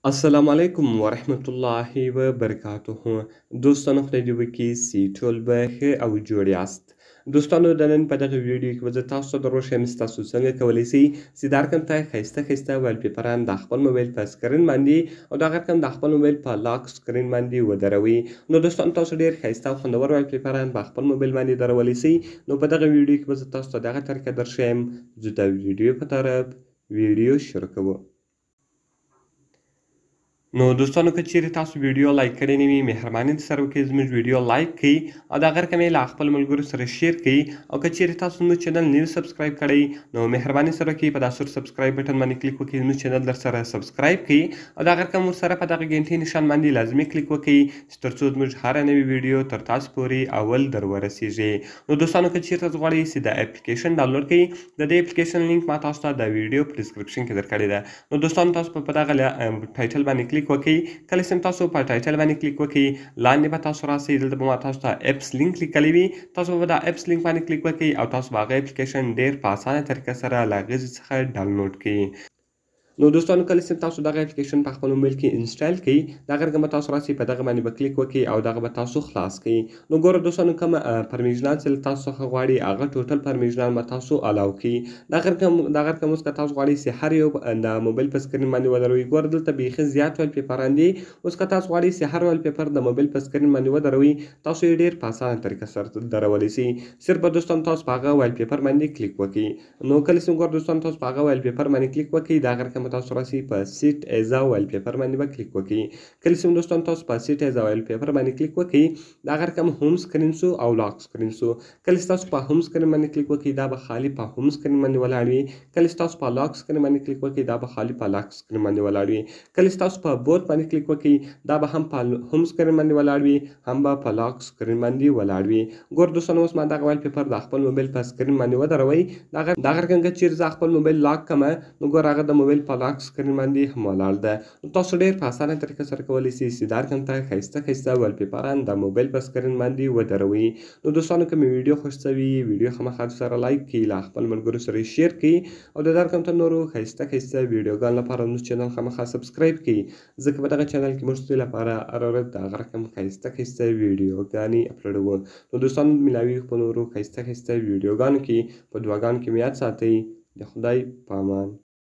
السلام علیکم ورحمت الله وبرکاته. دوستانو خدای دې وکړي چې ټول به ښه او جوړ یاست. دوستانو د نن په دغه ویډیو کې به زه تاسو ته در وښیم چې تاسو څنګه کولی شئ چې دا رقم ته ښایسته ویلپیپران د خپل موبایل په سکرین باندې او دغه رقم د خپل موبایل په لاک سکرین باندې ودروئ. نو دوستانو تاسو ډېر ښایسته او خوندور ویلپیپران په خپل موبایل باندې درولی شئ. نو په دغه ویډیو کې به زه تاسو ته دغه طریقه درښیم. زه د ویډیو په طرف ویډیو شروع کوو. نو دوستانو که چیرې تاسو ویډیو لایک کړی نه وي مهرباني د سره وکړئ زموږ ویډیو لایک کړئ او د هغه رقم یې له خپلو ملګرو سره شیر کړئ. او که چیرې تاسو زموږ چینل نه سبسکرایب کړی نو مهرباني سره وکړئ په دا سور سبسکرایب بټن باندې کلیک وکړئ زموږ چینل در سره سبسکرایب کړئ او د هغه رقم ورسره په دغه ګنټۍ نشان باندې لازمي کلیک وکړئ چې تر څو زموږ هره نوې ویډیو تر تاسو پورې اول در ورسیږي. نو دوستانو که چیرته غواړئ چې د اپلیکیشن ډاونلوډ کړئ د دې اپلیکیشن لینک ما تاسو ته د ویډیو په ډسکرپشن کې درکړې ده. نو دوستانو تاسو په دغه ټایټل باندې کلیک وکړئ. کله چې تاسو په ټایټل باندې کلیک وکړئ لاندې به تاسو راسئ دلته به ما تاسو ته اپس لینک لیکلی وي. تاسو به د اپس لینک باندې کلیک وکړئ او تاسو به هغه اپلیکیشن ډېر په اسانه طریقه سره له هغې ځای څخه ډاونلوډ کړئ. نو دوستانو کله چې تاسو دغه اپلیکیشن په خپل موبایل کې انسټال کړئ دغه رقم به تاسو راسئ په دغه باندې به کلیک وکړئ او دغه به تاسو خلاص کړئ. نو ګوره دوستانو کومه پرمیشنات چې له تاسو څخه غواړي هغه ټوټل پرمیشنات به تاسو الاو کړئ. دغه رقم اوس که تاسو غواړئ چې هر یو د موبایل په سکرین باندې ودروئ. ګوره دلته بیخي زیات ویلپیپران دي. اوس که تاسو غواړئ چې هر ویلپیپر د موبایل په سکرین باندې ودروئ تاسو یې ډېر په اسانه طریقه سره درولی شئ. صرف به دوستانو تاسو په هغه ویلپیپر باندې کلیک وکړئ. نو کله چې ګوره دوستانو تاسو په هغه ویلپیپر باندې کلیک وکړئ دغه رقم به تاسو راسئ په سیټ ایز ا ویلپیپر باندې به کلیک وکړئ. کله چې دوستانو تاسو په سیټ ایز ا ویلپیپر باندې کلیک وکړئ دغه رقم هوم سکرین سو او لاک سکرین سو. کله چې تاسو په هوم سکرین باندې کلیک وکړئ دا به خالي په هوم سکرین باندې ولاړ وي. کله چې تاسو په لاک سکرین باندې کلیک وکړئ دا به خالي په لاک سکرین باندې ولاړ وي. کله چې تاسو په بوت باندې کلیک وکړئ دا به هم په هوم سکرین باندې ولاړ وي هم به په لاک سکرین باندې ولاړ وي. ګور دوستانو اوس ما دغه ویلپیپر د خپل موبایل په سکرین باندې ودروئ. دغه رقم که چیرې زه خپل موبایل لاک کړمه نو ګوره هغه د موبایل په لاک سکرین باندې هم ولاړ ده. نو تاسو ډېر په اسانه طریقه سره کولی شئ چې دا رقم ته ښایسته ویلپیپران د موبایل په سکرین باندې ودروئ. نو دوستانو که مې ویډیو خوښ شوي ویډیو خامخا سره لایک کړئ له خپل ملګرو سره یې شیر کړئ او د دې رقم ته نورو ښایسته ویډیوګانو لپاره زموږ چینل خامخا سبسکرایب کړئ ځکه په دغه چینل کې موږ ستاسو لپاره هر ورځ د هغه رقم ښایسته ویډیوګانې اپلوډوو. نو دوستانو ملاوي په نورو ښایسته ویډیوګانو کې په دعاګانو کې مې یاد ساتئ. د خدای په امان.